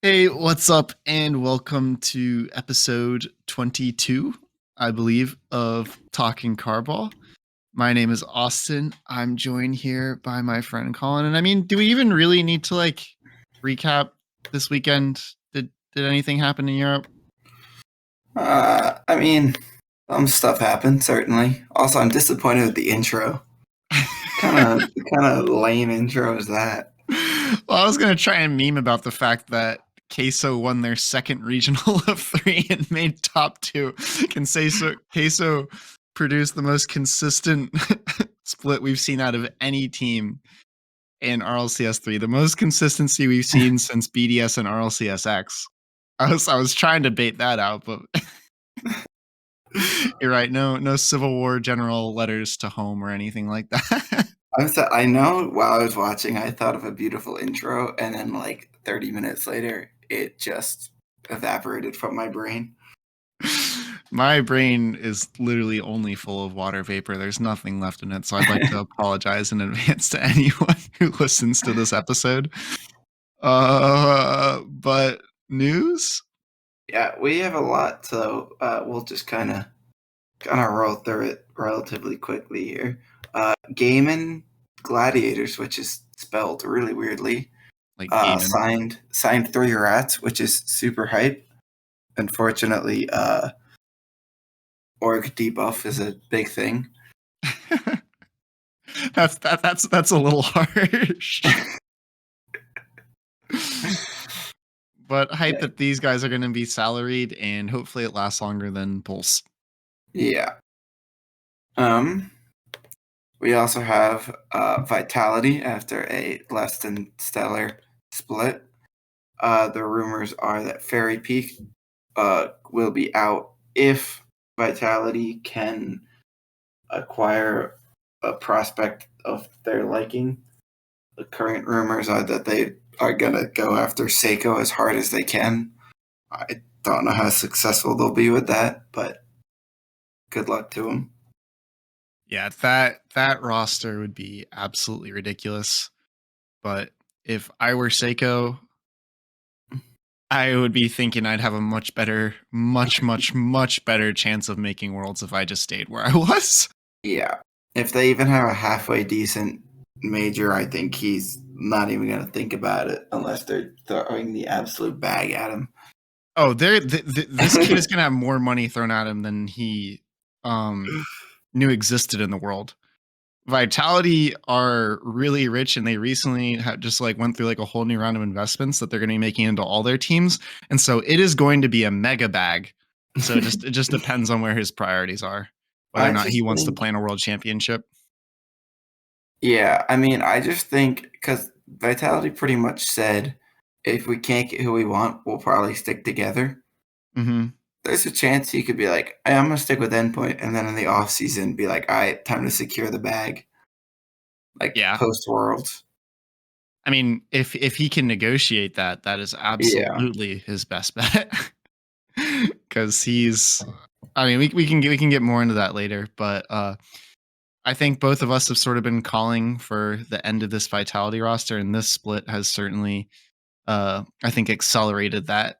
Hey, what's up? And welcome to episode 22, I believe, of Talkin Carball. My name is Austin. I'm joined here by my friend Colin. And I mean, do we even really need to recap this weekend? Did anything happen in Europe? I mean, some stuff happened, certainly. Also, I'm disappointed with the intro. Kind of lame intro is that? Well, I was gonna try and meme about the fact that Queso won their second regional of 3 and made top 2. Queso produced the most consistent split we've seen out of any team in RLCS 3. The most consistency we've seen since BDS and RLCSX. I was trying to bait that out, but you're right. No Civil War general letters to home or anything like that. I know while I was watching, I thought of a beautiful intro, and then 30 minutes later, it just evaporated from my brain. My brain is literally only full of water vapor. There's nothing left in it. So I'd like to apologize in advance to anyone who listens to this episode. But news? Yeah, we have a lot, so we'll just kind of roll through it relatively quickly here. Gaiman Gladiators, which is spelled really weirdly, signed 3 rats, which is super hype. Unfortunately, org debuff is a big thing. That's a little harsh. But hype that these guys are going to be salaried, and hopefully it lasts longer than Pulse. Yeah. We also have Vitality after a less than stellar split. The rumors are that Fairy Peak will be out if Vitality can acquire a prospect of their liking. The current rumors are that they are going to go after Seiko as hard as they can. I don't know how successful they'll be with that, but good luck to them. Yeah, that roster would be absolutely ridiculous. But if I were Seiko, I would be thinking I'd have a much better chance of making Worlds if I just stayed where I was. Yeah. If they even have a halfway decent major, I think he's not even going to think about it unless they're throwing the absolute bag at him. Oh, this kid is going to have more money thrown at him than he knew existed in the world. Vitality are really rich, and they recently just went through a whole new round of investments that they're going to be making into all their teams, and so it is going to be a mega bag. So it just depends on where his priorities are, whether or not he wants to play in a world championship. Yeah, I mean, I just think because Vitality pretty much said, if we can't get who we want, we'll probably stick together. Mm-hmm. There's a chance he could be like, hey, I'm going to stick with Endpoint, and then in the off season be like, all right, time to secure the bag. Post Worlds. I mean, if he can negotiate that is absolutely his best bet. Because he's, I mean, we can get more into that later, but I think both of us have sort of been calling for the end of this Vitality roster, and this split has certainly, I think, accelerated that.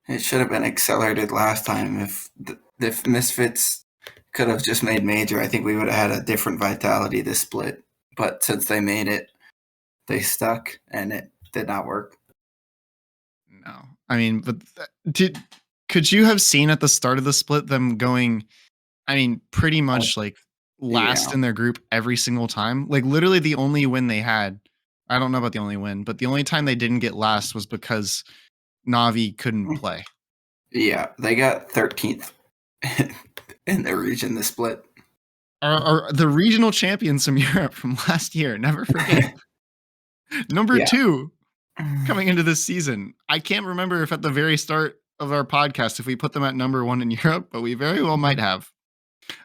It should have been accelerated last time. If Misfits could have just made major, I think we would have had a different Vitality this split. But since they made it, they stuck, and it did not work. No, I mean, but could you have seen at the start of the split them going? I mean, pretty much last in their group every single time. Literally, the only win they had. I don't know about the only win, but the only time they didn't get last was because Navi couldn't play. Yeah, they got 13th in the region this split. Are the regional champions from Europe from last year. Never forget. Number 2 coming into this season. I can't remember if at the very start of our podcast if we put them at number 1 in Europe, but we very well might have.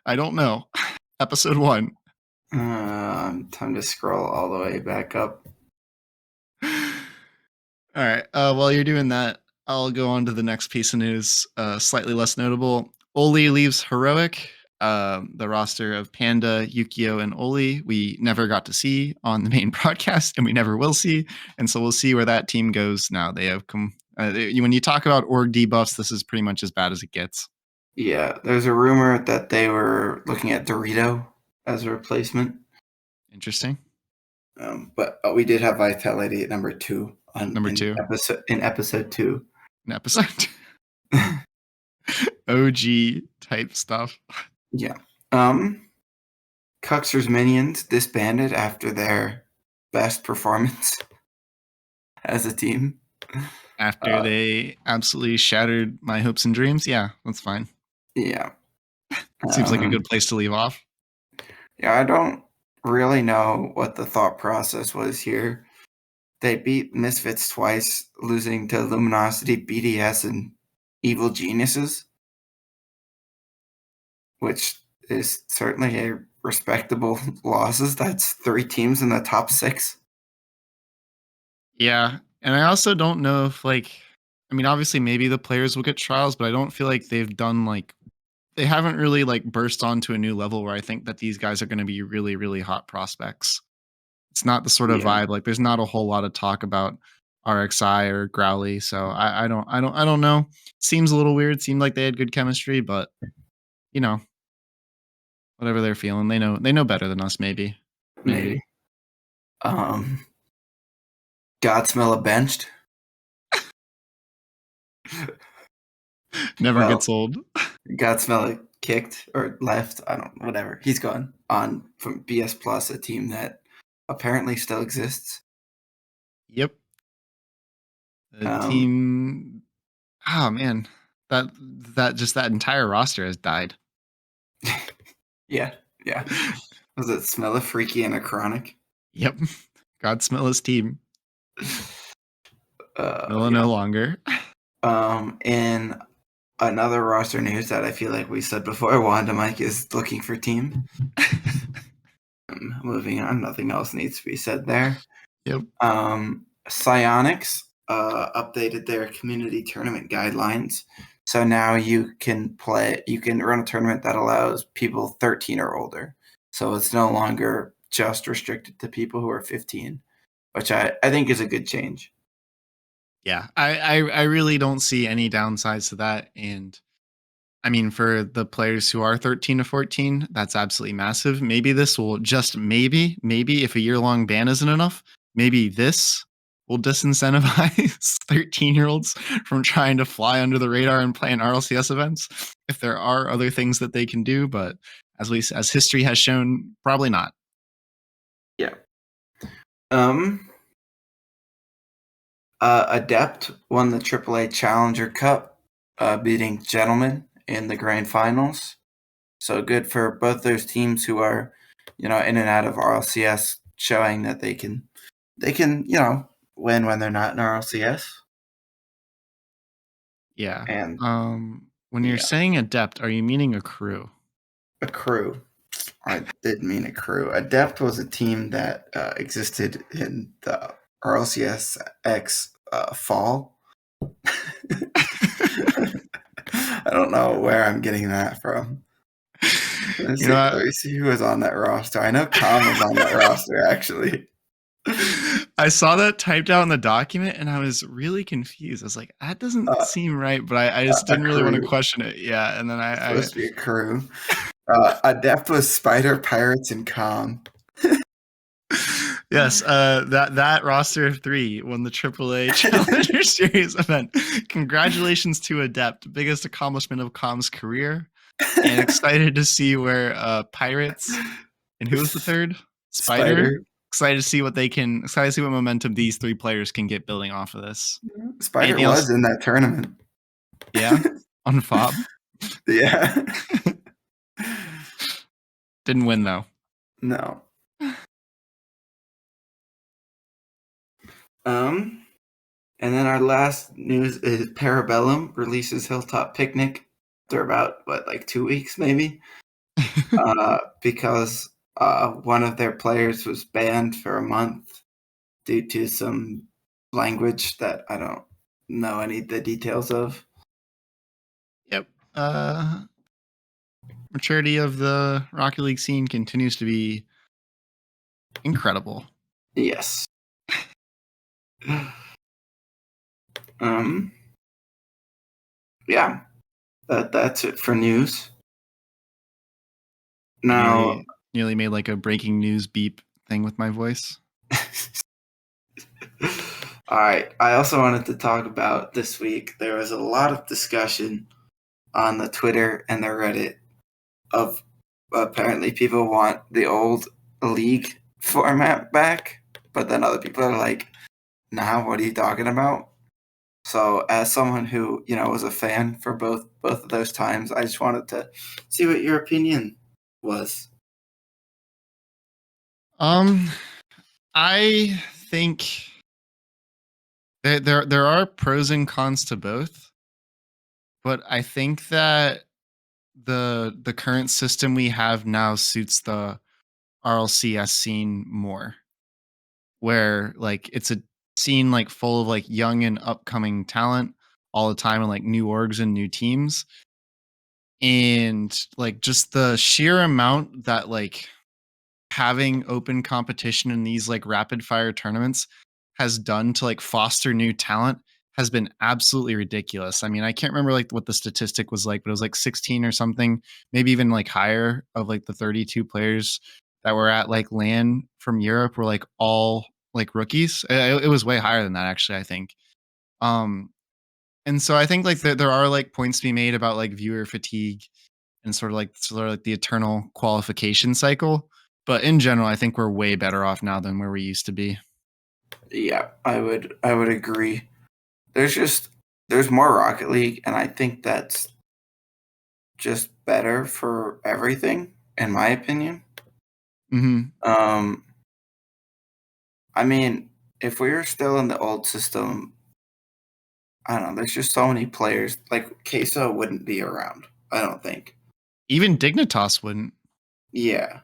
I don't know. Episode 1. Time to scroll all the way back up. All right. While you're doing that, I'll go on to the next piece of news. Slightly less notable. Oli leaves Heroic. the roster of Panda, Yukio, and Oli. We never got to see on the main broadcast, and we never will see. And so we'll see where that team goes now. They have come. When you talk about org debuffs, this is pretty much as bad as it gets. Yeah, there's a rumor that they were looking at Dorito as a replacement. Interesting. But we did have Vitality at number 2 Number 2 in episode 2. an episode. OG type stuff. Yeah. Cuxer's minions disbanded after their best performance as a team. After they absolutely shattered my hopes and dreams. Yeah, that's fine. Yeah. Seems like a good place to leave off. Yeah, I don't really know what the thought process was here. They beat Misfits twice, losing to Luminosity, BDS, and Evil Geniuses, which is certainly a respectable losses. That's 3 teams in the top 6. Yeah, and I also don't know if I mean, obviously maybe the players will get trials, but I don't feel like they've done they haven't really burst onto a new level where I think that these guys are going to be really, really hot prospects. It's not the sort of Yeah, vibe. There's not a whole lot of talk about RXI or Growly, so I don't know. Seems a little weird. Seemed like they had good chemistry, but you know, whatever they're feeling, they know better than us. Maybe. maybe. Godsmella benched. Never Well, gets old. Godsmella kicked or left. I don't. Whatever. He's gone on from BS Plus, a team that apparently still exists. Yep. The Um, team. Oh man, that entire roster has died. yeah, yeah. Was it Smella, Freaky, and a Chronic? Yep. Godsmilla's team. Milla Yeah. no longer. In another roster news that I feel like we said before, Wanda Mike is looking for team. Moving on, nothing else needs to be said there. Yep. Psionics updated their community tournament guidelines. So now you can run a tournament that allows people 13 or older. So it's no longer just restricted to people who are 15, which I think is a good change. Yeah. I really don't see any downsides to that. And I mean, for the players who are 13 to 14, that's absolutely massive. Maybe this will just maybe if a year-long ban isn't enough, maybe this will disincentivize 13-year-olds from trying to fly under the radar and play in RLCS events. If there are other things that they can do, but as history has shown, probably not. Yeah. Adept won the AAA Challenger Cup, beating Gentlemen in the grand finals. So good for both those teams who are, in and out of RLCS, showing that they can, win when they're not in RLCS. Yeah. And When you're yeah, saying adept, are you meaning a crew? a crew. I did mean a crew. Adept was a team that existed in the RLCS X fall. I don't know where I'm getting that from. Let me see who was on that roster. I know Tom was on that roster, actually. I saw that typed out in the document and I was really confused. I was like, that doesn't seem right, but I just didn't really want to question it. Yeah. And then It's supposed to be a crew. Adept was Spider, Pirates, and Calm. Yes, that roster of 3 won the AAA Challenger Series event. Congratulations to Adept, biggest accomplishment of Calm's career. And excited to see where Pirates and who was the third? Spider. Excited to see what momentum these 3 players can get building off of this. Spider Anything was else? in that tournament. Yeah, on FOB. Yeah. Didn't win though. No. And then our last news is Parabellum releases Hilltop Picnic after about 2 weeks maybe, because one of their players was banned for a month due to some language that I don't know any of the details of. Yep. maturity of the Rocket League scene continues to be incredible. Yes. Um. Yeah. That's it for news. I Now. nearly made like a breaking news beep thing with my voice. All right. I also wanted to talk about this week. There was a lot of discussion on the Twitter and the Reddit of apparently people want the old league format back, but then other people are like, "Nah, what are you talking about?" So, as someone who was a fan for both of those times, I just wanted to see what your opinion was. I think there are pros and cons to both, but I think that the current system we have now suits the RLCS scene more, where like it's a scene like full of like young and upcoming talent all the time and like new orgs and new teams. And like just the sheer amount that like having open competition in these like rapid fire tournaments has done to like foster new talent has been absolutely ridiculous. I mean, I can't remember like what the statistic was like, but it was like 16 or something, maybe even like higher of like the 32 players that were at like LAN from Europe were like all like rookies. It was way higher than that actually, I think. Um and so I think like there are like points to be made about like viewer fatigue and sort of like the eternal qualification cycle. But in general, I think we're way better off now than where we used to be. Yeah, I would agree. There's more Rocket League, and I think that's just better for everything, in my opinion. Hmm. Um, I mean, if we were still in the old system, I don't know. There's just so many players. Like Queso wouldn't be around. I don't think. Even Dignitas wouldn't. Yeah,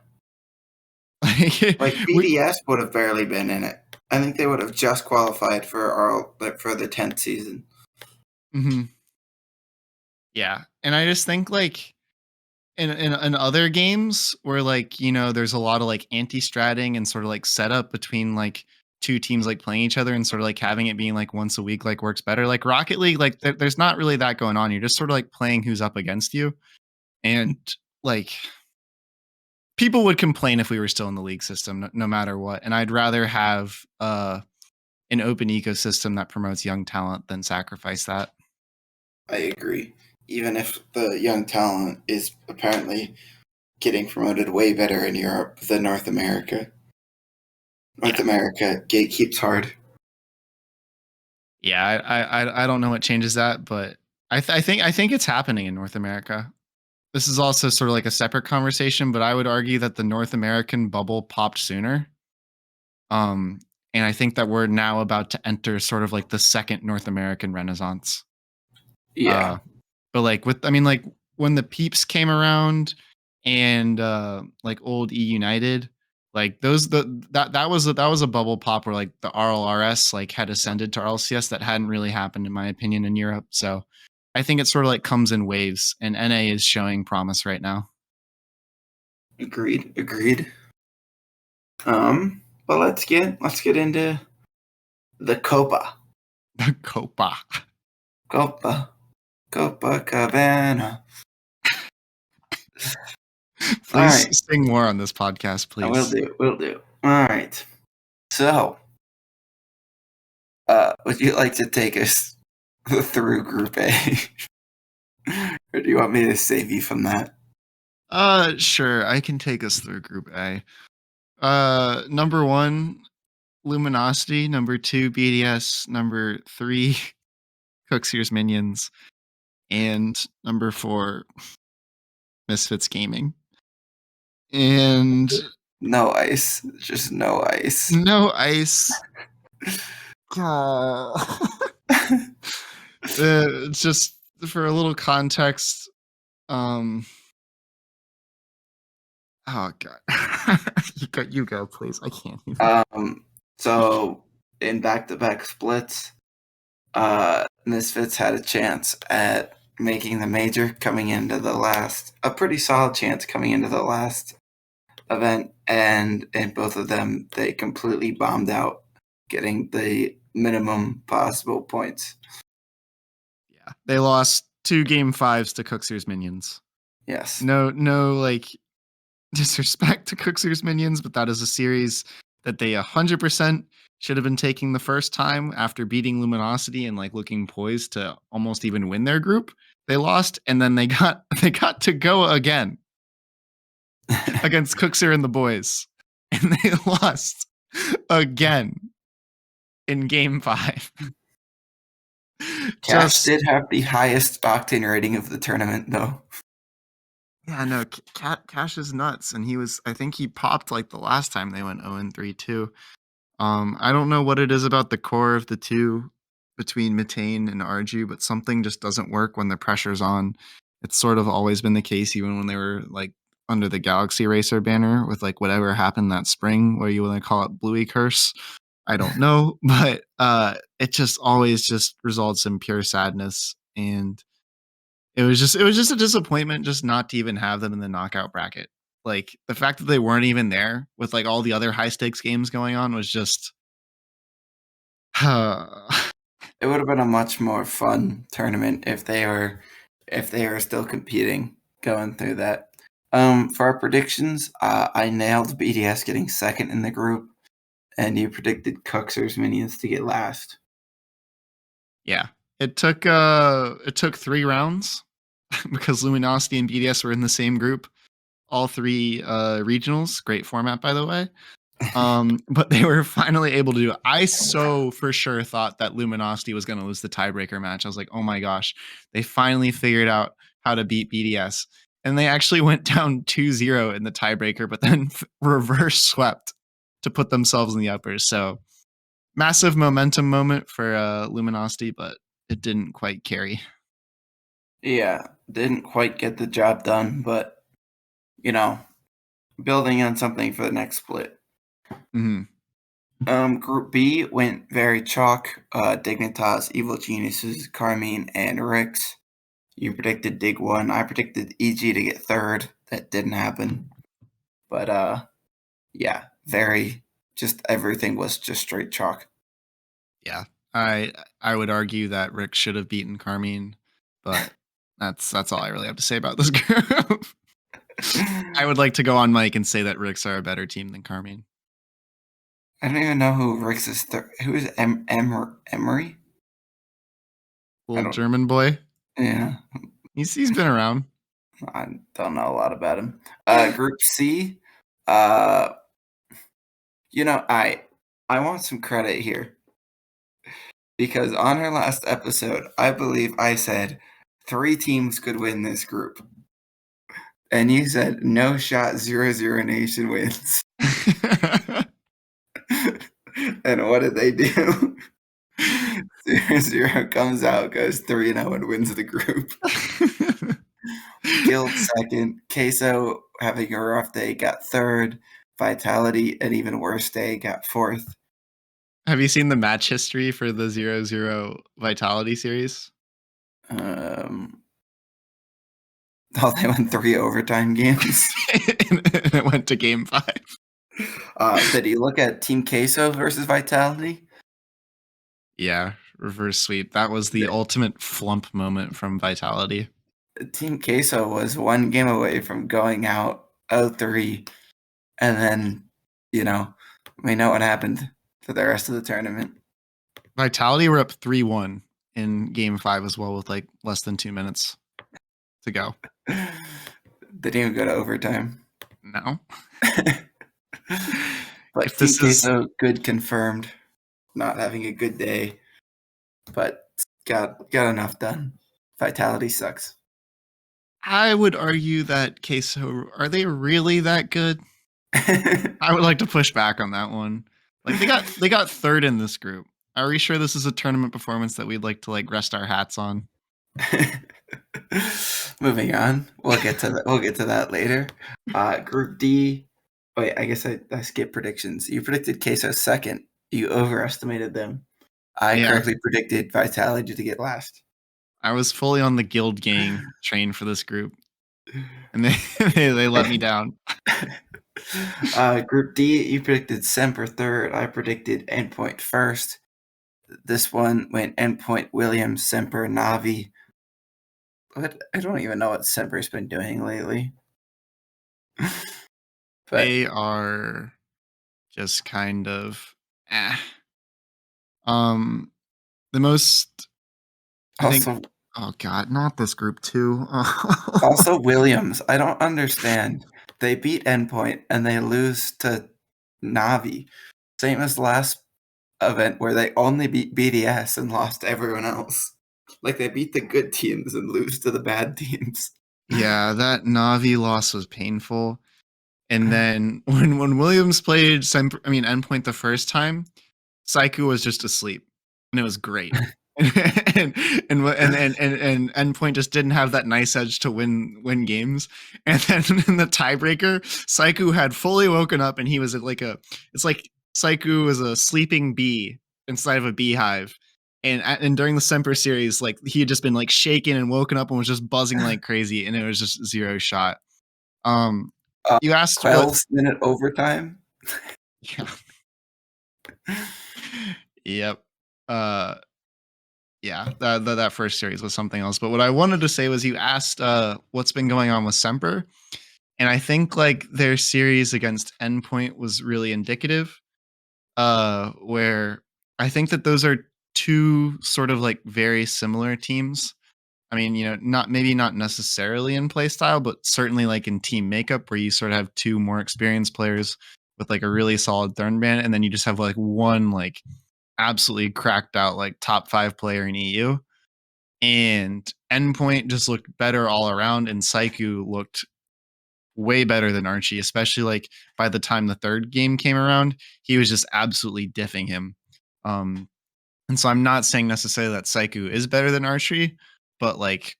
Like, like we, BDS would have barely been in it. I think they would have just qualified for the 10th season. mhm. Yeah, and I just think like in other games where like there's a lot of like anti-stratting and sort of like setup between like two teams like playing each other and sort of like having it being like once a week like works better. Like Rocket League, like there's not really that going on. You're just sort of like playing who's up against you, and like people would complain if we were still in the league system no matter what, and I'd rather have an open ecosystem that promotes young talent than sacrifice that. I agree. Even if the young talent is apparently getting promoted way better in Europe than North America. North Yeah, America gatekeeps hard. yeah, I don't know what changes that, but I think it's happening in North America. This is also sort of like a separate conversation, but I would argue that the North American bubble popped sooner. um and I think that we're now about to enter sort of like the second North American renaissance. Yeah, uh But like with I mean like when the peeps came around and like old E United, like those that was a bubble pop where like the RLRS like had ascended to RLCS that hadn't really happened in my opinion in Europe. So I think it sort of like comes in waves and NA is showing promise right now. agreed. But let's get into the Copa. Copa. Copa. Copacabana. All Please right. sing more on this podcast, I will please. do. Will do. All right. So, would you like to take us through Group A? Or do you want me to save you from that? Sure, I can take us through Group A. Number one, Luminosity. Number two, BDS. Number three, Cookseer's Minions. And number four, Misfits Gaming. And No ice. Just no ice. no ice. Just for a little context, um, oh god, you go, please. I can't even. So in back-to-back splits, Misfits had a chance at making the major, coming into the last, a pretty solid chance coming into the last event, and in both of them, they completely bombed out, getting the minimum possible points. Yeah, they lost 2 game 5s to Cookser's minions. Yes. No, like disrespect to Cookser's minions, but that is a series that they 100% should have been taking the first time after beating Luminosity and like looking poised to almost even win their group. They lost, and then they got they got to go again against Cookser and the boys, and they lost again in game 5. Cash Just did have the highest octane rating of the tournament, though. yeah, no, Cash is nuts, and I think he popped like the last time they went 0-3 too. I don't know what it is about the core of the two between Mitane and Arju, but something just doesn't work when the pressure's on. It's sort of always been the case, even when they were like under the Galaxy Racer banner with like whatever happened that spring, where you want to call it Bluey Curse. I don't know, but it just always just results in pure sadness, and it was just a disappointment just not to even have them in the knockout bracket. Like the fact that they weren't even there with like all the other high stakes games going on was just It would have been a much more fun tournament if they were still competing going through that. For our predictions, I nailed BDS getting second in the group, and you predicted Cuxer's minions to get last. yeah. It took 3 rounds because Luminosity and BDS were in the same group. All 3 regionals, great format by the way. But they were finally able to do it. I so for sure thought that Luminosity was going to lose the tiebreaker match. I was like, "Oh my gosh, they finally figured out how to beat BDS." And they actually went down 2-0 in the tiebreaker, but then reverse swept to put themselves in the uppers. So, massive momentum moment for Luminosity, but it didn't quite carry. Yeah, didn't quite get the job done, but you know, building on something for the next split. Mhm. Group B went very chalk. Dignitas, Evil Geniuses, Carmine, and Rix. You predicted Dig 1. I predicted EG to get third. That didn't happen. But yeah, just everything was just straight chalk. Yeah. I would argue that Rick should have beaten Carmine, but that's all I really have to say about this group. I would like to go on mic and say that Ricks are a better team than Carmine. I don't even know who Rix is. Who is Emery? I Little don't. German boy. Yeah, He's been around. I don't know a lot about him. Group C. Uh, I want some credit here because on our last episode, I believe I said 3 teams could win this group, and you said no shot 0-0 Nation wins. And what did they do? 0-0 comes out, goes 3-0, and wins the group. Guild second. Queso, having a rough day, got third. Vitality, an even worse day, got fourth. Have you seen the match history for the 0-0 Vitality series? They won 3 overtime games. And it went to game 5. Did you look at Team Queso versus Vitality? Yeah, reverse sweep. That was the ultimate flump moment from Vitality. Team Queso was 1 game away from going out 0-3, and then, we know what happened for the rest of the tournament. Vitality were up 3-1 in game 5 as well with like less than 2 minutes to go. They didn't even go to overtime. No. But If Team this is Queso, good confirmed. Not having a good day, but got enough done. Vitality sucks. I would argue that Queso, are they really that good? I would like to push back on that one. Like they got third in this group. Are we sure this is a tournament performance that we'd like to like rest our hats on? Moving on. We'll get to that. We'll get to that later. Group D. Wait, I guess I skipped predictions. You predicted Queso second. You overestimated them. I Yeah. correctly predicted Vitality to get last. I was fully on the guild gang train for this group, and they they let me down. Group D, you predicted Semper third. I predicted Endpoint first. This one went Endpoint, Williams, Semper, Navi. But I don't even know what Semper's been doing lately. But They are just kind of eh. Um, the most I think. also, Oh God, not this group too. also Williams. I don't understand. They beat Endpoint and they lose to Navi. Same as last event where they only beat BDS and lost everyone else. Like they beat the good teams and lose to the bad teams. Yeah, that Navi loss was painful. And then when Williams played Endpoint the first time, Saiku was just asleep, and it was great. and, and Endpoint just didn't have that nice edge to win games. And then in the tiebreaker, Saiku had fully woken up, and he was like it's like Saiku was a sleeping bee inside of a beehive. And during the Semper series, like he had just been like shaken and woken up and was just buzzing like crazy, and it was just zero shot. Um, you asked what? 12-minute overtime. Yeah. Yep. Uh, yeah, that first series was something else. But what I wanted to say was you asked what's been going on with Semper, and I think like their series against Endpoint was really indicative. Where I think that those are two sort of like very similar teams. I mean, not necessarily in play style, but certainly like in team makeup, where you sort of have two more experienced players with like a really solid third band, and then you just have like one like absolutely cracked out like top 5 player in EU. And Endpoint just looked better all around, and Saiku looked way better than Archie, especially like by the time the third game came around, he was just absolutely diffing him. Um, and so I'm not saying necessarily that Saiku is better than Archie, but like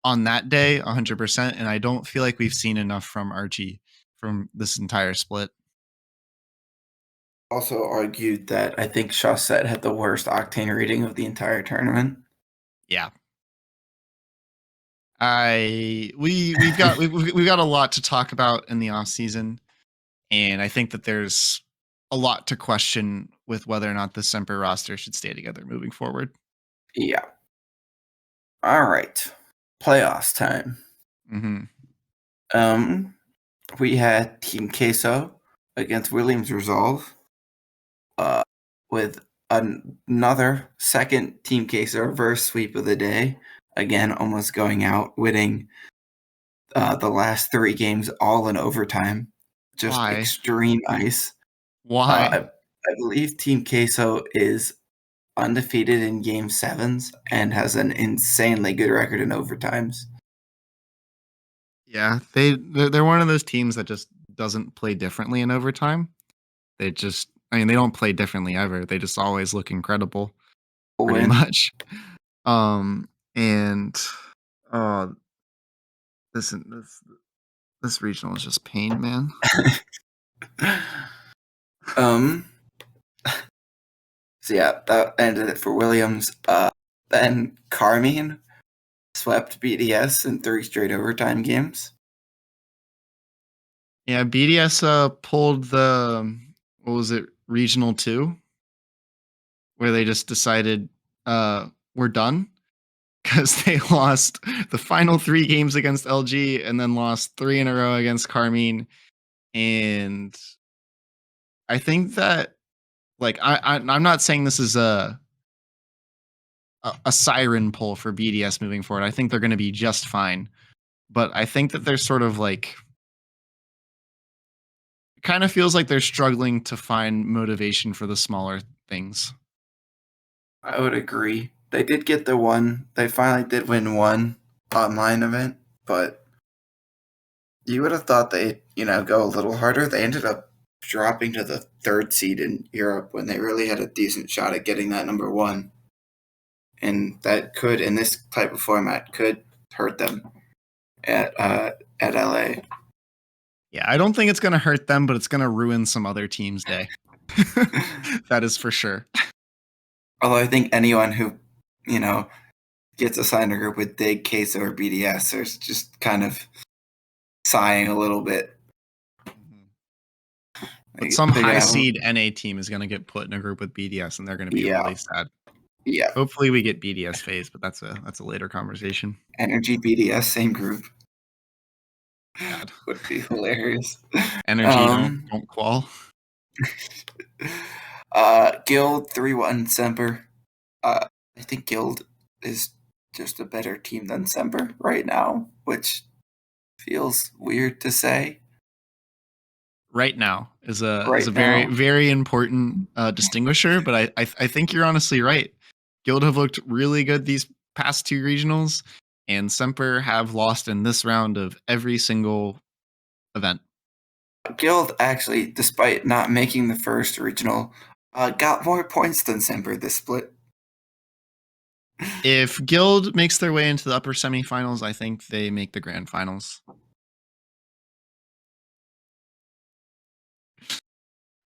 on that day, 100%. And I don't feel like we've seen enough from Archie from this entire split. Also argued that I think Chaussette had the worst octane rating of the entire tournament. Yeah. We've got a lot to talk about in the off season, and I think that there's a lot to question with whether or not the Semper roster should stay together moving forward. Yeah. All right. Playoffs time. Hmm. Um, we had Team Queso against Williams Resolve. With another second Team Queso reverse sweep of the day. Again, almost going out, winning the last 3 games all in overtime. Just Why? extreme ice. Why? I believe Team Queso is undefeated in game sevens and has an insanely good record in overtimes. Yeah, they're one of those teams that just doesn't play differently in overtime. They don't play differently ever. They just always look incredible, pretty Win. much. And uh, this regional is just pain, man. um. So yeah, that ended it for Williams. Then Carmine swept BDS in 3 straight overtime games. Yeah, BDS pulled the what was it, regional 2, where they just decided we're done because they lost the final 3 games against LG and then lost 3 in a row against Carmine. And I think that like I'm not saying this is a siren pull for BDS moving forward. I think they're going to be just fine, but I think that they're sort of like it kind of feels like they're struggling to find motivation for the smaller things. I would agree. They did get the one. They finally did win one online event, but you would have thought they'd, go a little harder. They ended up dropping to the 3rd seed in Europe when they really had a decent shot at getting that number 1. And that could, in this type of format, could hurt them at LA. Yeah, I don't think it's going to hurt them, but it's going to ruin some other team's day. That is for sure. Although I think anyone who, you know, gets assigned a group with Dig, Queso, or BDS, there's just kind of sighing a little bit. But some They're gonna high have, seed NA team is going to get put in a group with BDS, and they're going to be yeah, really sad. yeah. Hopefully, we get BDS phase, but that's a later conversation. Energy BDS, same group. God. Would be hilarious. Energy, don't qual. Guild 3-1 Semper. I think Guild is just a better team than Semper right now, which feels weird to say. Right now is a Right very now, very important distinguisher, but I think you're honestly right. Guild have looked really good these past two regionals, and Semper have lost in this round of every single event. Guild actually, despite not making the first original, got more points than Semper this split. If Guild makes their way into the upper semifinals, I think they make the grand finals.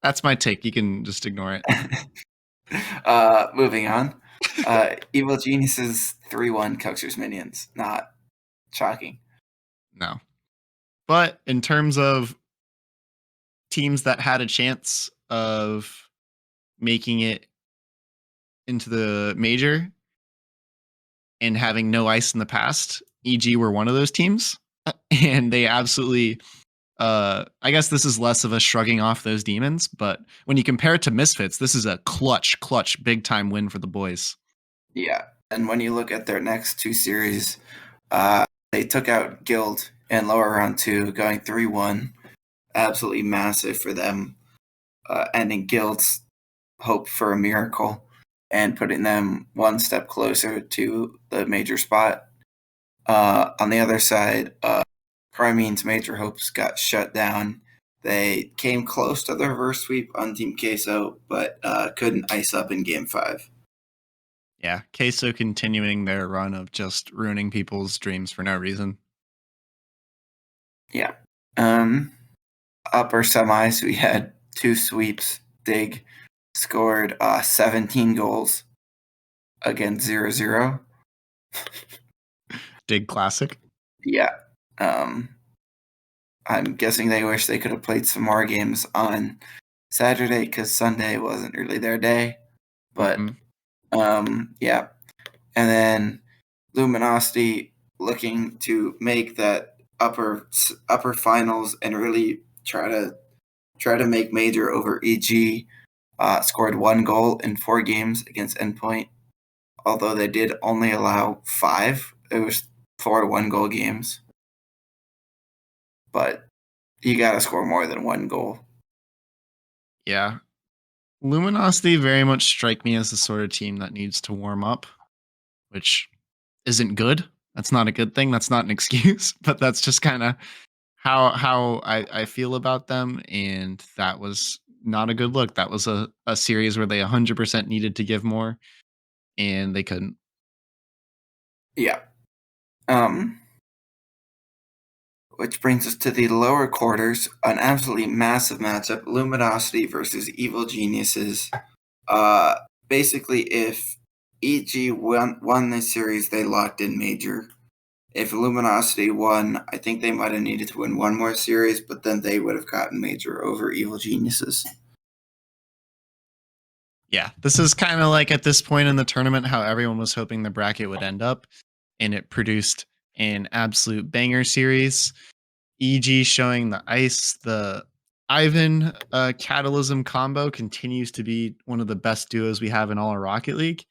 That's my take. You can just ignore it. Moving on. Evil Geniuses 3-1 Coaxer's Minions. Not shocking. No. But in terms of teams that had a chance of making it into the major and having no ice in the past, EG were one of those teams. And they absolutely I guess this is less of a shrugging off those demons, but when you compare it to Misfits, this is a clutch, big time win for the boys. Yeah. And when you look at their next two series, they took out Guild in lower round 2, going 3-1. Absolutely massive for them, ending Guild's hope for a miracle and putting them one step closer to the major spot. On the other side, Crimean's major hopes got shut down. They came close to the reverse sweep on Team Queso, but couldn't ice up in Game 5. Yeah, Queso continuing their run of just ruining people's dreams for no reason. Yeah. Upper semis, we had 2 sweeps. Dig scored 17 goals against 0-0. Dig classic. Yeah. I'm guessing they wish they could have played some more games on Saturday because Sunday wasn't really their day. But yeah. And then Luminosity looking to make that upper finals and really try to make major over EG. Scored 1 goal in 4 games against Endpoint, although they did only allow 5. It was 4 1-goal games. But you got to score more than 1 goal. Yeah. Luminosity very much strike me as the sort of team that needs to warm up, which isn't good. That's not a good thing. That's not an excuse, but that's just kind of how I feel about them. And that was not a good look. That was a series where they 100% needed to give more, and they couldn't. Yeah. Which brings us to the lower quarters, an absolutely massive matchup: Luminosity versus Evil Geniuses. Basically, if EG won this series, they locked in major. If Luminosity won, I think they might have needed to win one more series, but then they would have gotten major over Evil Geniuses. Yeah, this is kind of like at this point in the tournament how everyone was hoping the bracket would end up, and it produced an absolute banger series. EG showing the ice, the Ivan Catalysm combo continues to be one of the best duos we have in all of Rocket League.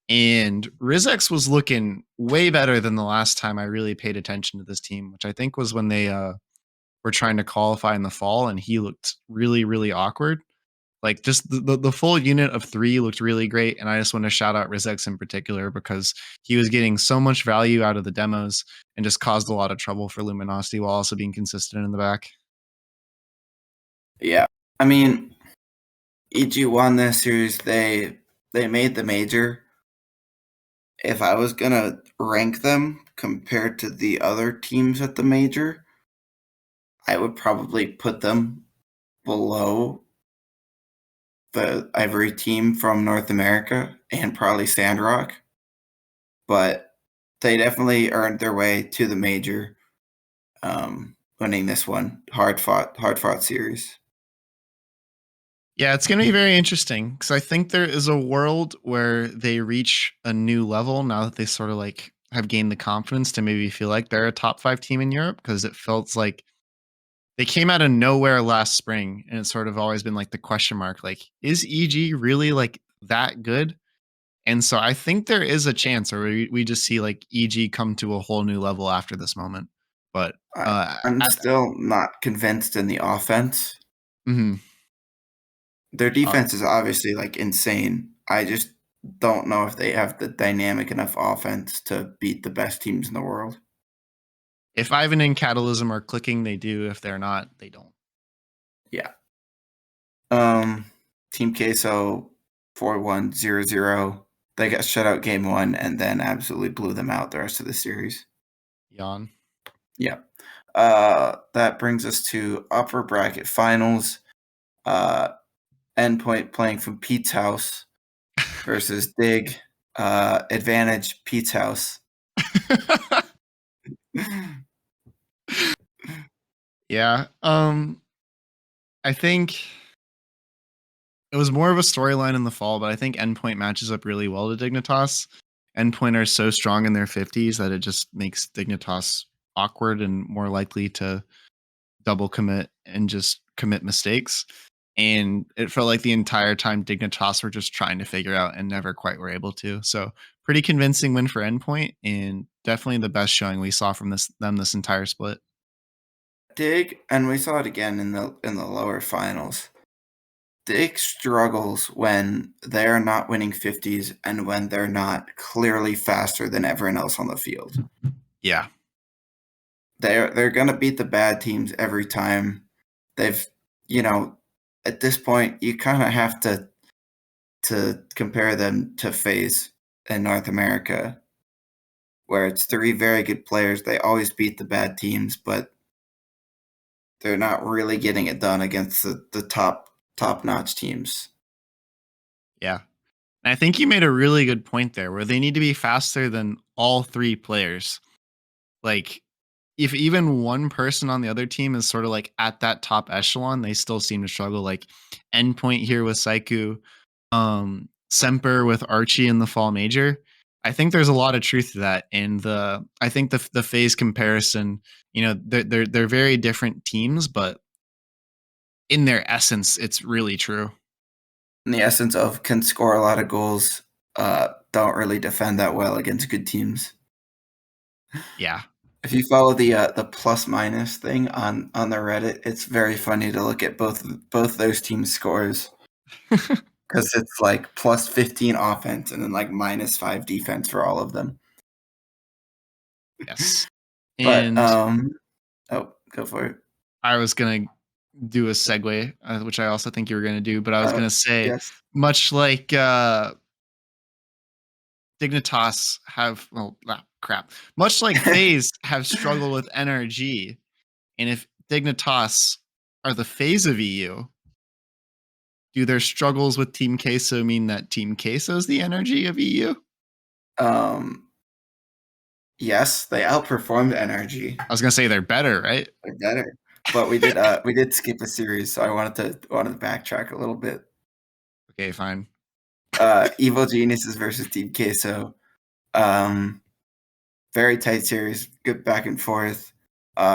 And Rizex was looking way better than the last time I really paid attention to this team, which I think was when they were trying to qualify in the fall, and he looked really, really awkward. Like just the full unit of 3 looked really great, and I just want to shout out Rizex in particular because he was getting so much value out of the demos and just caused a lot of trouble for Luminosity while also being consistent in the back. Yeah, I mean, EG won this series. They made the major. If I was gonna rank them compared to the other teams at the major, I would probably put them below the Ivory team from North America and probably Sandrock. But They definitely earned their way to the major, winning this one. Hard fought series. Yeah, it's going to be very interesting because I think there is a world where they reach a new level now that they sort of like have gained the confidence to maybe feel like they're a top 5 team in Europe because it felt like they came out of nowhere last spring and it's sort of always been like the question mark like is EG really like that good? And so I think there is a chance where we just see like EG come to a whole new level after this moment. But I'm at still not convinced in the offense. mhm, Their uh, defense is obviously like insane. I just don't know if they have the dynamic enough offense to beat the best teams in the world. if Ivan and Catalysm are clicking, they do. If they're not, they don't. Yeah. Um, Team Queso 4-1-0-0. They got shut out game one and then absolutely blew them out the rest of the series. Yawn. Yeah. That brings us to upper bracket finals. Uh, Endpoint playing from Pete's house versus Dig. Advantage Pete's house. Yeah. I think it was more of a storyline in the fall, but I think Endpoint matches up really well to Dignitas. Endpoint are so strong in their 50s that it just makes Dignitas awkward and more likely to double commit and just commit mistakes. And it felt like the entire time Dignitas were just trying to figure out and never quite were able to. So pretty convincing win for Endpoint and definitely the best showing we saw from this entire split. Dig, and we saw it again in the lower finals. Dig struggles when they're not winning 50s and when they're not clearly faster than everyone else on the field. Yeah. They're gonna beat the bad teams every time. They've you know, at this point you kinda have to compare them to FaZe in North America, where it's three very good players. They always beat the bad teams, but they're not really getting it done against the top notch teams. Yeah. And I think you made a really good point there where they need to be faster than all three players. Like, if even one person on the other team is sort of like at that top echelon, they still seem to struggle. Like Endpoint here with Saiku, Semper with Archie in the fall major. I think there's a lot of truth to that. And I think the phase comparison, they're very different teams, but in their essence, it's really true. In the essence of can score a lot of goals, don't really defend that well against good teams. Yeah. If you follow the plus minus thing on the Reddit, it's very funny to look at both those teams' scores because it's like plus 15 offense and then like -5 defense for all of them. Yes. But And oh, go for it. I was gonna do a segue, which I also think you were gonna do, but I was Uh, gonna say, yes. much like Dignitas have, well, crap, much like FaZe have struggled with NRG, and if Dignitas are the phase of EU, do their struggles with Team Queso mean that Team Queso is the energy of EU? um, yes, they outperformed NRG. I was gonna say they're better, right? They're better, but we did skip a series, so I wanted to backtrack a little bit. Okay, fine. Evil Geniuses versus Team Queso. Um, Very tight series, good back and forth.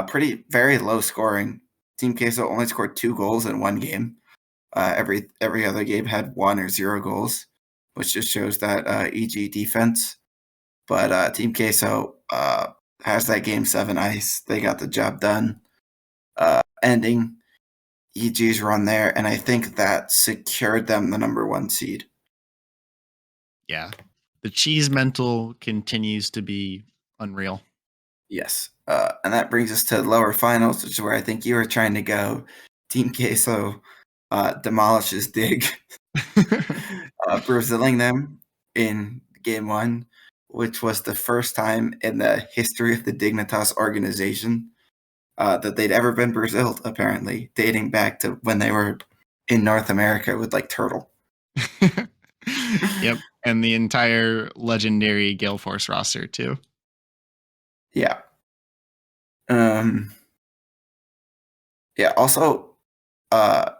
Pretty very low scoring. Team Queso only scored 2 goals in one game. Every other game had 1 or 0 goals, which just shows that EG defense. But Team Queso has that game 7 ice. They got the job done, ending EG's run there, and I think that secured them the number 1 seed. Yeah. The cheese mental continues to be unreal. Yes. And that brings us to the lower finals, which is where I think you were trying to go. Team Queso demolishes Dig, Brazilling them in game one, which was the first time in the history of the Dignitas organization that they'd ever been Braziled, apparently, dating back to when they were in North America with like Turtle. Yep. And the entire legendary Gale Force roster too. Yeah. Um. Yeah. Also, uh,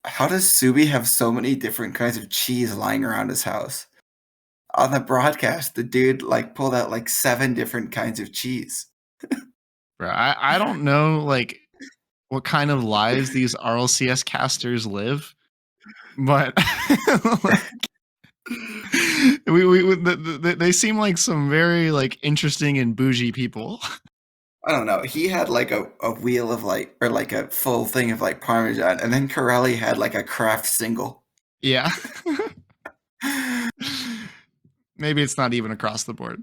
how does Subi have so many different kinds of cheese lying around his house? On the broadcast, the dude like pulled out like 7 different kinds of cheese. Bro, I don't know like what kind of lives these RLCS casters live, but like they seem like some very like interesting and bougie people. I don't know. He had like a wheel of like or like a full thing of like Parmesan, and then Corelli had like a craft single. Yeah. Maybe it's not even across the board.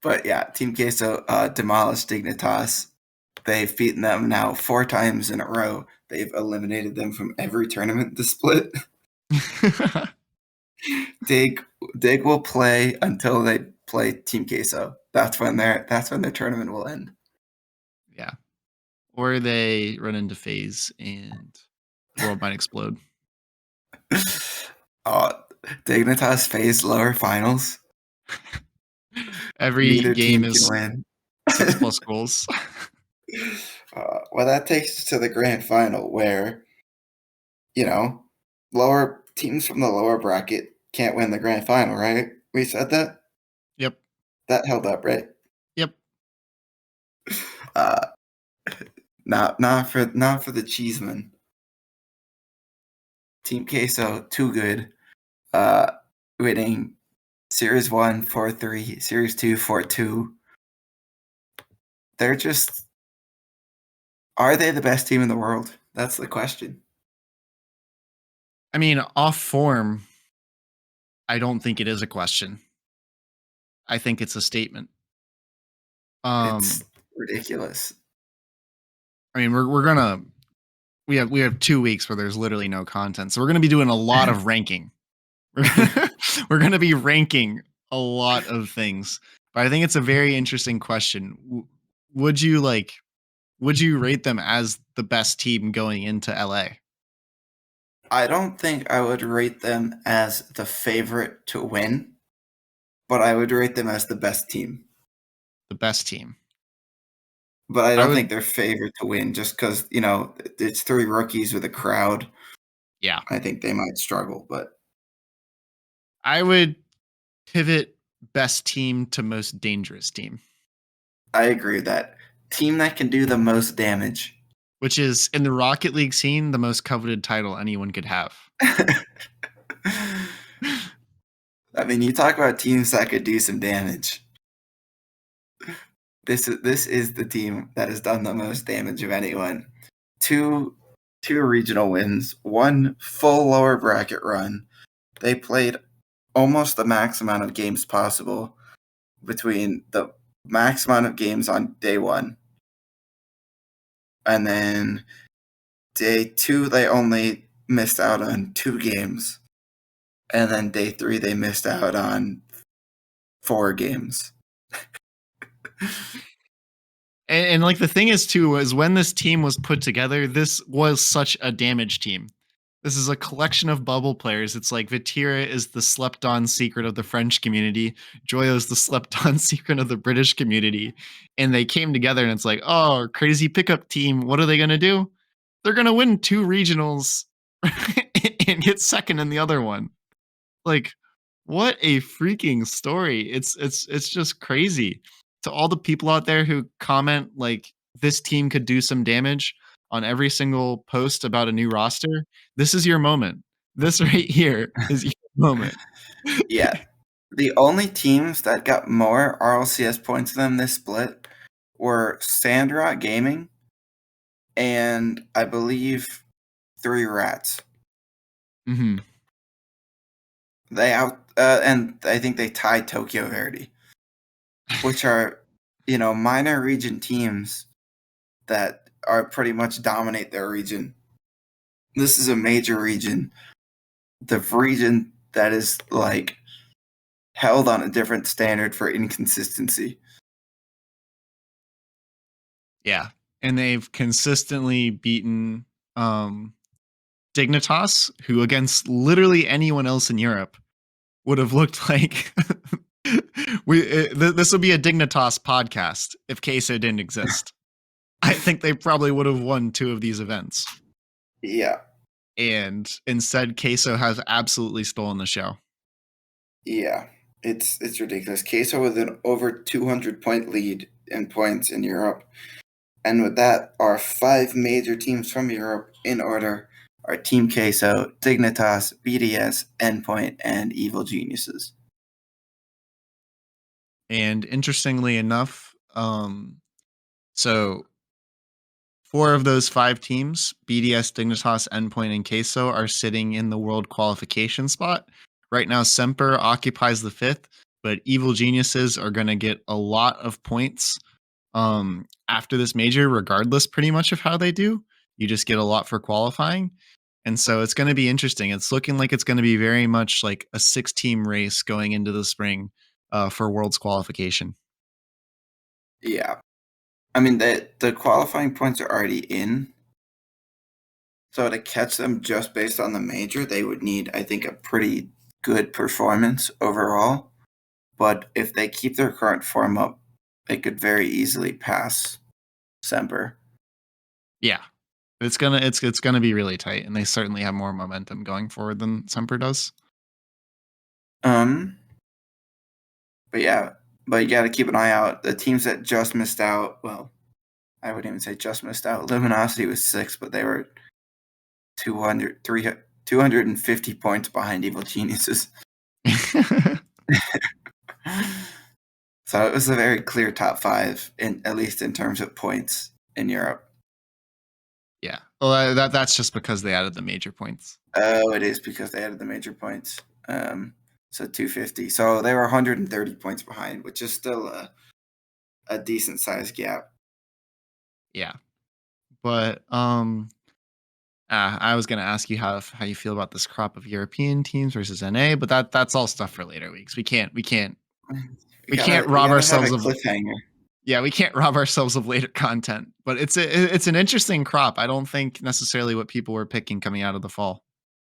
But yeah, Team Queso demolished Dignitas. They've beaten them now 4 times in a row. They've eliminated them from every tournament this split. Dig Dig will play until they play Team Queso. That's when their tournament will end. Yeah. Or they run into phase and the world might explode. uh, Dignitas phase lower finals. Every Neither game team can is win. 6 plus goals. Well, that takes us to the grand final where, you know, lower teams from the lower bracket can't win the grand final, right? We said that? Yep. That held up, right? Yep. Uh, not for the Cheeseman. Team Queso, too good. Uh, Winning Series 1, 4-3, Series 2, 4-2. They're just. Are they the best team in the world? That's the question. I mean, off form, I don't think it is a question. I think it's a statement. It's Um, ridiculous. I mean, we're gonna we have 2 weeks where there's literally no content, so we're gonna be doing a lot of ranking. We're gonna be ranking a lot of things, but I think it's a very interesting question. Would you like? Would you rate them as the best team going into LA? I don't think I would rate them as the favorite to win, but I would rate them as the best team. The best team. But I I don't would. think they're favored to win just because, it's 3 rookies with a crowd. Yeah, I think they might struggle, but I would pivot best team to most dangerous team, I agree with that. Team that can do the most damage. which is in the Rocket League scene the most coveted title anyone could have. I mean, you talk about teams that could do some damage. This is the team that has done the most damage of anyone. Two two regional wins, one full lower bracket run. They played almost the max amount of games possible between the max amount of games on day 1, and then day 2 they only missed out on 2 games, and then day 3 they missed out on 4 games. And like the thing is too was when this team was put together, this was such a damage team. This is a collection of bubble players. It's like Vitira is the slept on secret of the French community. Joyo is the slept on secret of the British community. And they came together and it's like, oh, crazy pickup team. What are they going to do? They're going to win 2 regionals and get second in the other one. Like, what a freaking story. It's just crazy. To all the people out there who comment like this team could do some damage on every single post about a new roster, this is your moment. This right here is your moment. Yeah. The only teams that got more RLCS points than them this split were Sandrock Gaming and I believe 3 Rats. Mhm. And I think they tied Tokyo Verdy, which are, minor region teams that are pretty much dominate their region. This is a major region. The region that is like held on a different standard for inconsistency. Yeah. And they've consistently beaten um Dignitas, who against literally anyone else in Europe would have looked like This would be a Dignitas podcast if Queso didn't exist. I think they probably would have won 2 of these events. Yeah. And instead, Queso has absolutely stolen the show. Yeah. It's ridiculous. Queso with an over 200-point lead in points in Europe. And with that, our 5 major teams from Europe in order are Team Queso, Dignitas, BDS, Endpoint, and Evil Geniuses. And interestingly enough, so 4 of those 5 teams, BDS, Dignitas, Endpoint, and Queso, are sitting in the world qualification spot. Right now, Semper occupies the 5th, but Evil Geniuses are going to get a lot of points after this major, regardless pretty much of how they do. You just get a lot for qualifying. And so it's going to be interesting. It's looking like it's going to be very much like a 6-team race going into the spring for Worlds qualification. Yeah. I mean, the qualifying points are already in. So to catch them just based on the major, they would need, I think, a pretty good performance overall. But if they keep their current form up, they could very easily pass Semper. Yeah. It's gonna be really tight, and they certainly have more momentum going forward than Semper does. Um, but yeah, but you got to keep an eye out. The teams that just missed out, well, I wouldn't even say just missed out. Luminosity was 6, but they were 250 points behind Evil Geniuses. So it was a very clear top 5, at least in terms of points in Europe. Yeah. Well, that's just because they added the major points. Oh, it is because they added the major points. So 250. So they were 130 points behind, which is still a decent sized gap. Yeah. But I was gonna ask you how you feel about this crop of European teams versus NA, but that's all stuff for later weeks. We can't We rob gotta have a ourselves of cliffhanger. yeah, we can't rob ourselves of later content. But it's an interesting crop. I don't think necessarily what people were picking coming out of the fall.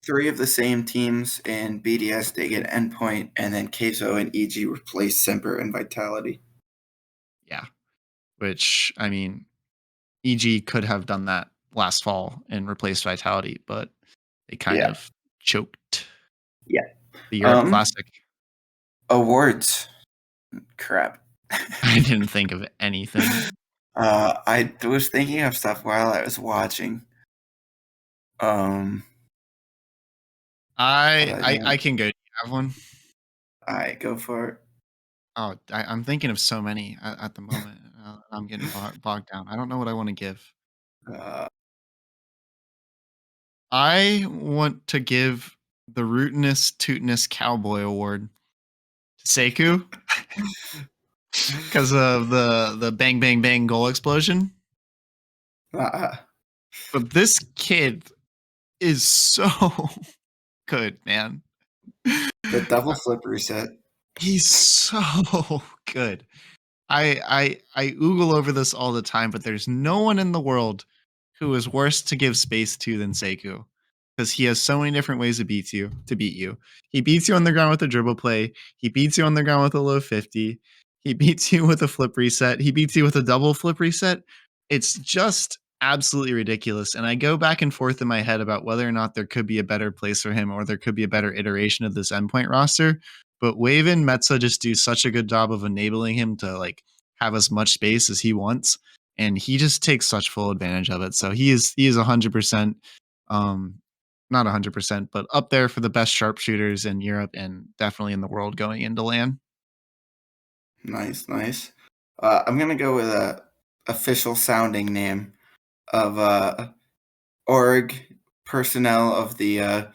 3 of the same teams in BDS, they get Endpoint, and then Queso and EG replace Semper and Vitality. Yeah. Which I mean, EG could have done that last fall and replaced Vitality, but they kind Yeah. of choked Yeah. the Europe Classic. Awards. Crap. I didn't think of anything. I was thinking of stuff while I was watching. I can go. Do you have one? I go for it. Oh, I'm thinking of so many at the moment. I'm getting bogged down. I don't know what I want to give. Uh, I want to give the Rootinest Tootinest Cowboy Award to Sekou because of the bang bang bang goal explosion. uh, But this kid is so good, man. the double flip reset. He's so good. I oogle over this all the time, but there's no one in the world who is worse to give space to than Sekou. Because he has so many different ways to beat you. He beats you on the ground with a dribble play. He beats you on the ground with a low 50. He beats you with a flip reset. He beats you with a double flip reset. It's just absolutely ridiculous. And I go back and forth in my head about whether or not there could be a better place for him or there could be a better iteration of this endpoint roster. But Wave and Metza just do such a good job of enabling him to like have as much space as he wants, and he just takes such full advantage of it. So he is 100%, not 100%, but up there for the best sharpshooters in Europe and definitely in the world going into LAN. Nice, nice. I'm gonna go with a official sounding name of org personnel of the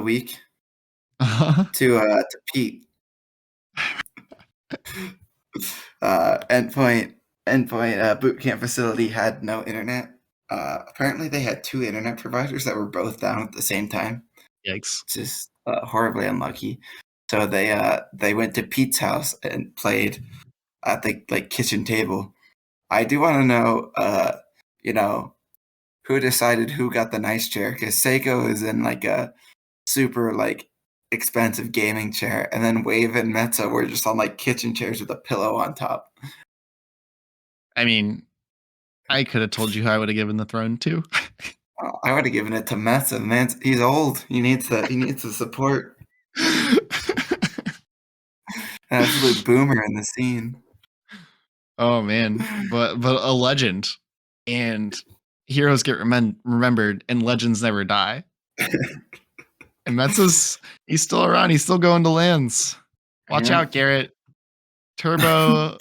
week to Pete. Endpoint boot camp facility had no internet. Apparently, they had 2 internet providers that were both down at the same time. Yikes! Just horribly unlucky. So they went to Pete's house and played at the like kitchen table. I do want to know, you know, who decided who got the nice chair because Seiko is in like a super like expensive gaming chair, and then Wave and Metza were just on like kitchen chairs with a pillow on top. I mean, I could have told you who I would have given the throne to. I would have given it to Metza. Man, he's old. He needs the support. An absolute boomer in the scene. Oh man, but a legend, and heroes get remembered, and legends never die. And he's still around. He's still going to lands. Watch Yeah. out, Garrett. Turbo,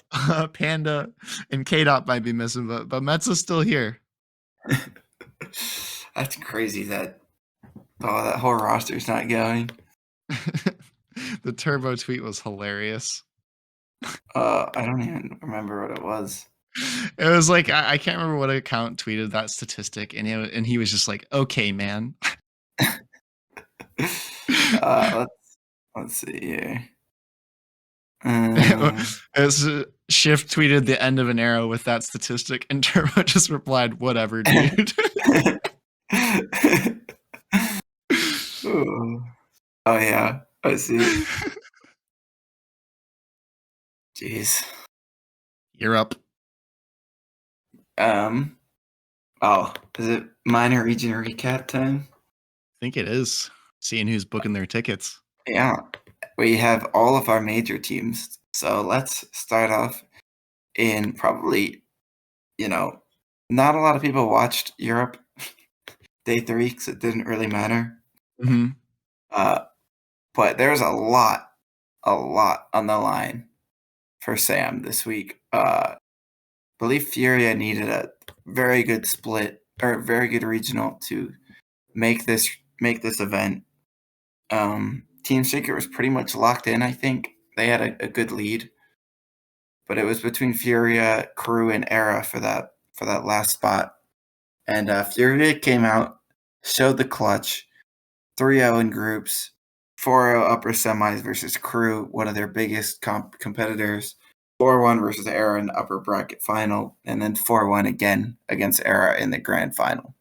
Panda, and K-Dot might be missing, but Metza's still here. That's crazy that that whole roster's not going. The Turbo tweet was hilarious. I don't even remember what it was. It was like I can't remember what account tweeted that statistic, and he was just like, "Okay, man." Let's see here. As Shift tweeted the end of an arrow with that statistic, and Turbo just replied, "Whatever, dude." Oh yeah, I see. Jeez. You're up. Oh, is it minor region recap time? I think it is. Seeing who's booking their tickets. Yeah, we have all of our major teams. So let's start off in probably, not a lot of people watched Europe day 3 because it didn't really matter. Mm-hmm. But there's a lot on the line for Sam this week. I believe Furia needed a very good split or very good regional to make this event. Team Secret was pretty much locked in. I think they had a good lead, but it was between Furia, Crew, and Era for that last spot. And Furia came out, showed the clutch, 3-0 in groups, 4-0 upper semis versus Crew, one of their biggest competitors, 4-1 versus Era in the upper bracket final, and then 4-1 again against Era in the grand final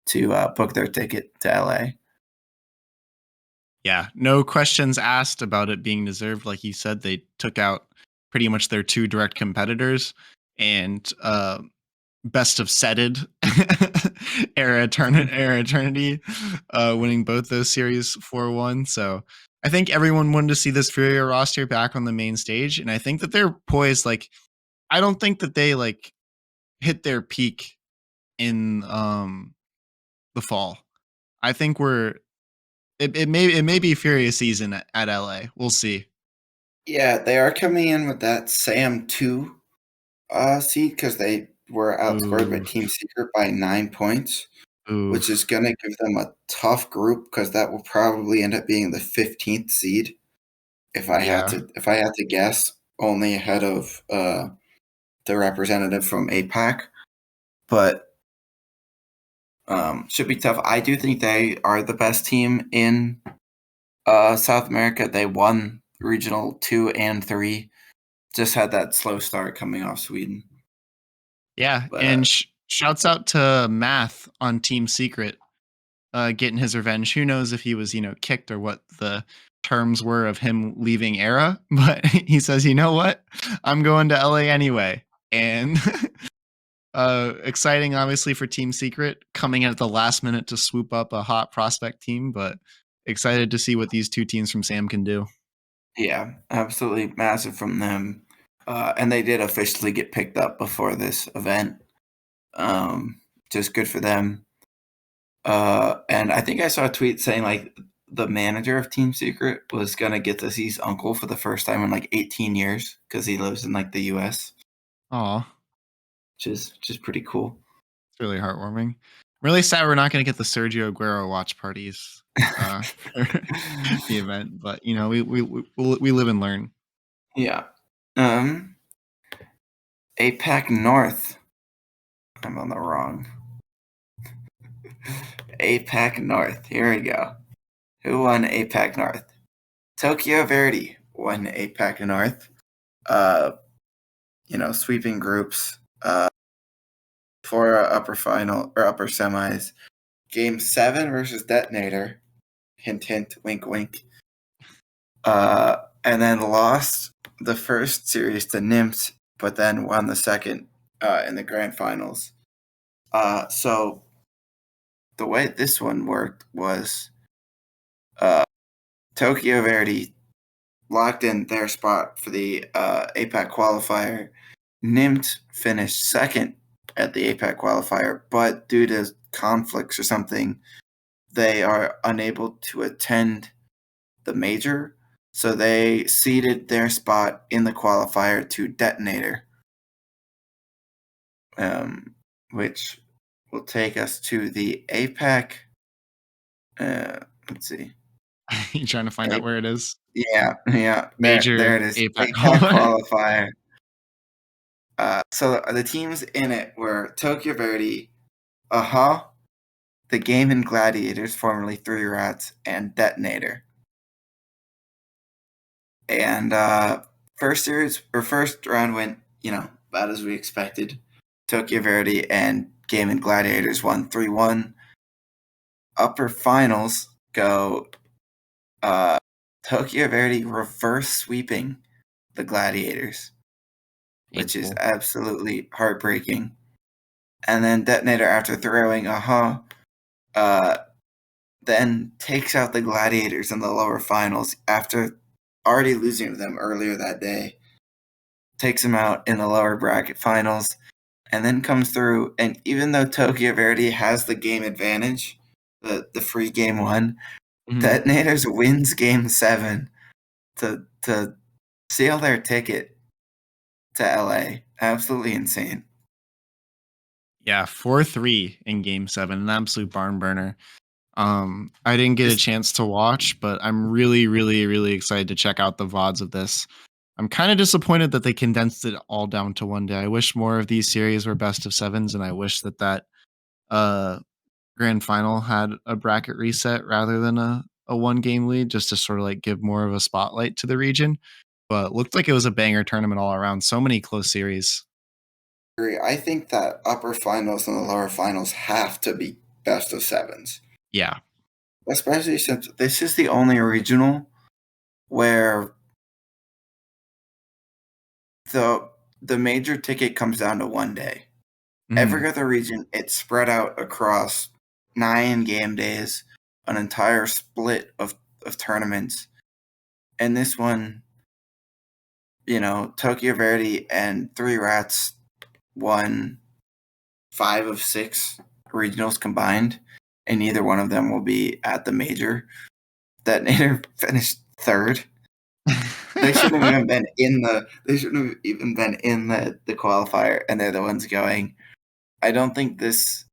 to book their ticket to LA. Yeah, no questions asked about it being deserved. Like you said, they took out pretty much their 2 direct competitors, and best of setted Era Eternity, winning both those series 4-1. So I think everyone wanted to see this Furia roster back on the main stage, and I think that they're poised. Like, I don't think that they like hit their peak in the fall. I think it may be Furia season at LA. We'll see. Yeah, they are coming in with that Sam 2 seed because they were outscored by Team Secret by 9 points, which is going to give them a tough group because that will probably end up being the 15th seed. If I had to guess, only ahead of the representative from APAC, but should be tough. I do think they are the best team in South America. They won regional 2 and 3. Just had that slow start coming off Sweden. Yeah, but, and shouts out to Math on Team Secret, getting his revenge. Who knows if he was, kicked or what the terms were of him leaving Era, but he says, you know what? I'm going to LA anyway. And exciting, obviously, for Team Secret, coming at the last minute to swoop up a hot prospect team, but excited to see what these 2 teams from Sam can do. Yeah, absolutely massive from them. And they did officially get picked up before this event. Just good for them. And I think I saw a tweet saying like the manager of Team Secret was going to get to see his uncle for the first time in like 18 years because he lives in like the US. Aw. Which is pretty cool. It's really heartwarming. I'm really sad we're not going to get the Sergio Aguero watch parties for the event, but we live and learn. Yeah. APAC North. I'm on the wrong. APAC North. Here we go. Who won APAC North? Tokyo Verdy won APAC North. Sweeping groups. For upper final or upper semis. Game 7 versus Detonator. Hint, hint, wink, wink. and then lost the first series to Nimt, but then won the second in the grand finals. So the way this one worked was Tokyo Verdy locked in their spot for the APAC qualifier. Nimt finished second at the APAC qualifier, but due to conflicts or something, they are unable to attend the major. So they ceded their spot in the qualifier to Detonator, which will take us to the APAC. Let's see. You trying to find out where it is? Yeah, there Major it is. APAC APAC qualifier. qualifier. So the teams in it were Tokyo Verdy, the Game and Gladiators, formerly Three Rats, and Detonator. And first round went, about as we expected. Tokyo Verdy and Game and Gladiators won 3-1. Upper finals go Tokyo Verdy reverse sweeping the Gladiators, which is Painful. absolutely heartbreaking. And then Detonator, after throwing then takes out the Gladiators in the lower finals after already losing to them earlier that day. Takes them out in the lower bracket finals, and then comes through. And even though Tokyo Verdy has the game advantage, the free game one, Detonators wins game 7 to seal their ticket to LA. Absolutely insane. Yeah, 4-3 in game 7, an absolute barn burner. I didn't get a chance to watch, but I'm really, really, really excited to check out the VODs of this. I'm kind of disappointed that they condensed it all down to one day. I wish more of these series were best of sevens, and I wish that uh grand final had a bracket reset rather than a one game lead, just to sort of like give more of a spotlight to the region. But looked like it was a banger tournament all around. So many close series. I think that upper finals and the lower finals have to be best of sevens. Yeah. Especially since this is the only regional where the major ticket comes down to one day. Every other region, it's spread out across 9 game days, an entire split of tournaments. And this one, Tokyo Verdy and Three Rats won 5 of 6 regionals combined, and neither one of them will be at the major. Detonator finished third. They shouldn't have even been in the qualifier, and they're the ones going. I don't think this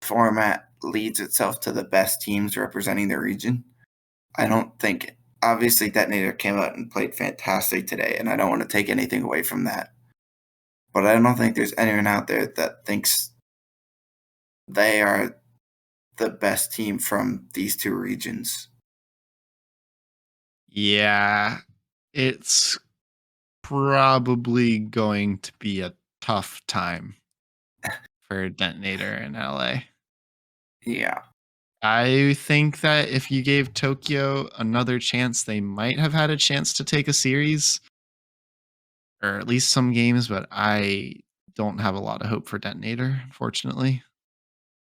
format leads itself to the best teams representing the region. I don't think, obviously, Detonator came out and played fantastic today, and I don't want to take anything away from that. But I don't think there's anyone out there that thinks they are the best team from these two regions. Yeah, it's probably going to be a tough time for Detonator in LA. Yeah. I think that if you gave Tokyo another chance, they might have had a chance to take a series or at least some games, but I don't have a lot of hope for Detonator, unfortunately.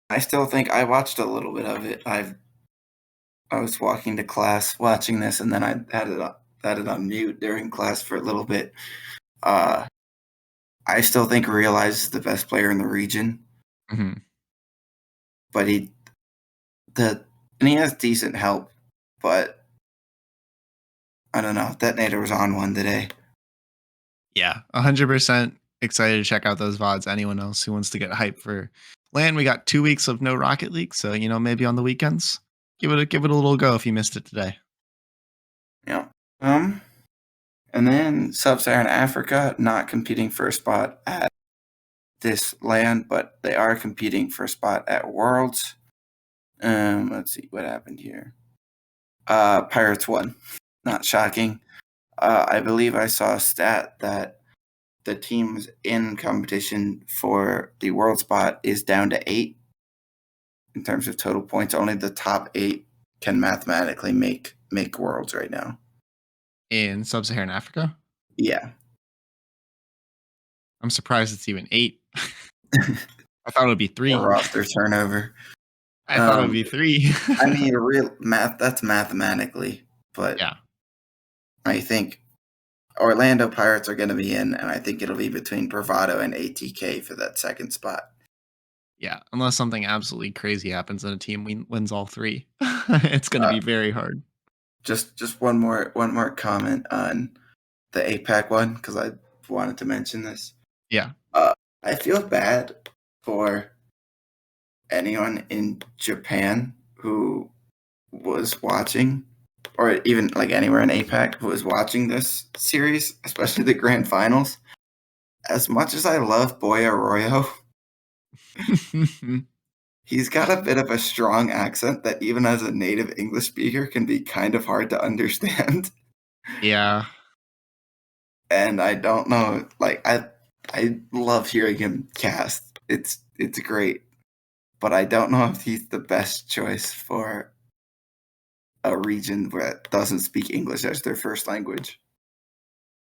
I still think I watched a little bit of it. I was walking to class watching this, and then I had it on mute during class for a little bit. I still think Realize is the best player in the region, but he has decent help, but I don't know. Detonator was on one today. Yeah, 100% excited to check out those VODs. Anyone else who wants to get hype for LAN, we got 2 weeks of no Rocket League, so maybe on the weekends, give it a little go if you missed it today. Yeah. And then Sub-Saharan Africa not competing for a spot at this LAN, but they are competing for a spot at Worlds. Let's see what happened here. Pirates won. Not shocking. I believe I saw a stat that the teams in competition for the world spot is down to 8 in terms of total points. Only the top 8 can mathematically make make worlds right now. in sub-Saharan Africa. Yeah. I'm surprised it's even 8. I thought it would be Or 3. roster turnover. I thought it would Um, be 3. I mean, real math. That's mathematically, but Yeah, I think Orlando Pirates are going to be in, and I think it'll be between Bravado and ATK for that second spot. yeah, unless something absolutely crazy happens and a team wins all 3. It's gonna Uh, be very hard. just one more comment on the APAC one because I wanted to mention this. Yeah. I feel bad for anyone in Japan who was watching, or even like anywhere in APAC who was watching this series, especially the grand finals. As much as I love Boy Arroyo, he's got a bit of a strong accent that even as a native English speaker can be kind of hard to understand. Yeah. And I don't know, like I love hearing him cast. It's great, but I don't know if he's the best choice for a region that doesn't speak English as their first language.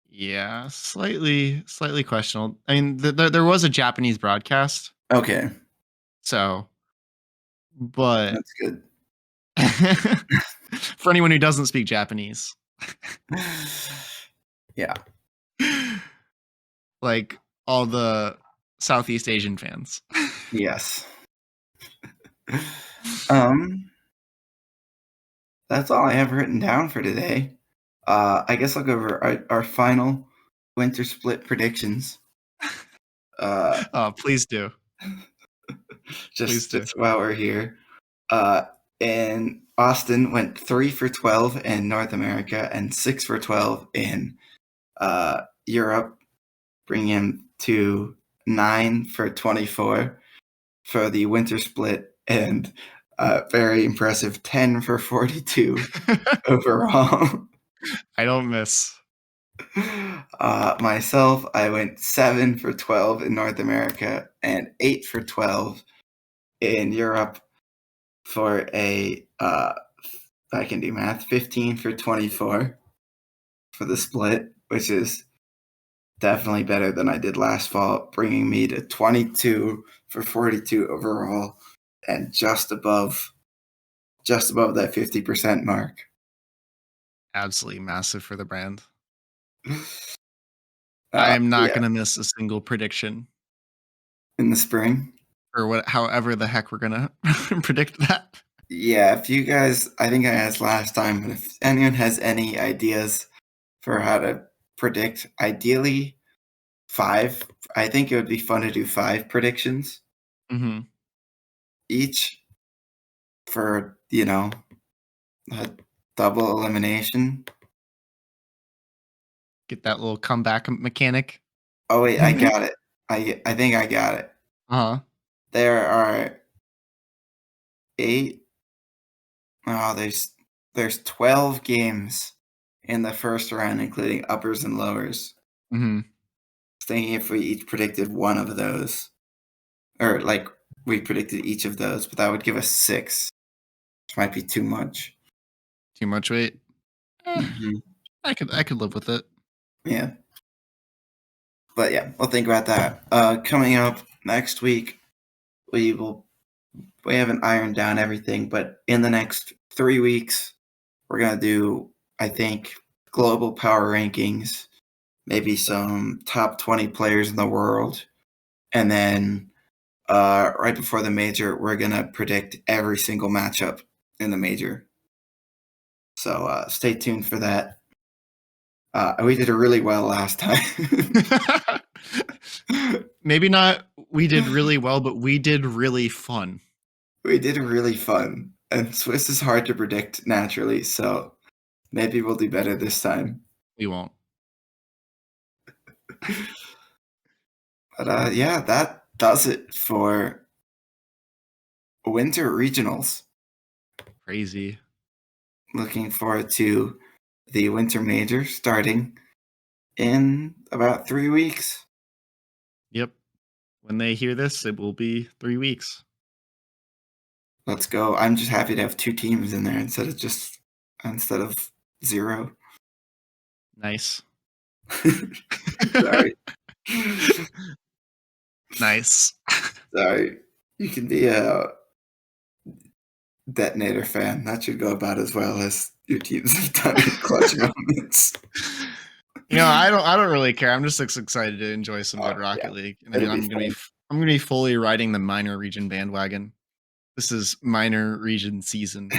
Yeah, slightly questionable. I mean, there was a Japanese broadcast, Okay, so but that's good. for anyone who doesn't speak Japanese, Yeah. like all the Southeast Asian fans. Yes. Um, that's all I have written down for today. I guess I'll go over our final winter split predictions. Uh, Oh, please do. Please do. just while we're here. Uh, and Austin went 3 for 12 in North America and 6 for 12 in Europe, bringing him to 9 for 24 for the winter split and very impressive 10 for 42 overall. I don't miss. Myself, I went 7 for 12 in North America and 8 for 12 in Europe for a I can do math 15 for 24 for the split, which is definitely better than I did last fall, bringing me to 22 for 42 overall and just above that 50% mark. Absolutely massive for the brand. I am not Yeah, gonna miss a single prediction in the spring. or what however the heck we're gonna predict that. Yeah, if you guys, I think I asked last time, but if anyone has any ideas for how to predict, ideally 5. I think it would be fun to do 5 predictions Mhm. each for, a double elimination. Get that little comeback mechanic. Oh wait, I got it. I think I got it. Uh-huh. There are 8. Oh, there's 12 games in the first round, including uppers and lowers. Mhm. Thinking if we each predicted one of those, or like we predicted each of those, but that would give us 6, which might be too much. Too much weight? Eh, Hmm. I could live with it. Yeah, but yeah, we'll think about that. Coming up next week, we will we haven't ironed down everything, but in the next 3 weeks, we're gonna do, I think, global power rankings, maybe some top 20 players in the world, and then right before the major, we're gonna predict every single matchup in the major. So stay tuned for that. We did really well last time. Maybe not we did really well, but we did really fun. We did really fun, and Swiss is hard to predict naturally, so maybe we'll do better this time. We won't. But yeah, that does it for winter regionals. Crazy. Looking forward to the winter major starting in about 3 weeks. Yep. When they hear this, it will be 3 weeks. Let's go. I'm just happy to have 2 teams in there instead of just instead of 0. Nice. Sorry. Nice. Sorry. You can be a Detonator fan. That should go about as well as your teams have done in clutch moments. I don't really care. I'm just excited to enjoy some good Yeah, Rocket League, and it'll be I'm gonna be fun. I'm gonna be fully riding the minor region bandwagon. This is minor region season,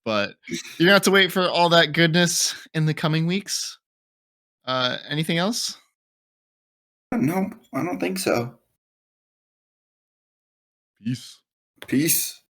but you're gonna have to wait for all that goodness in the coming weeks. Anything else? No, I don't think so. Peace. Peace.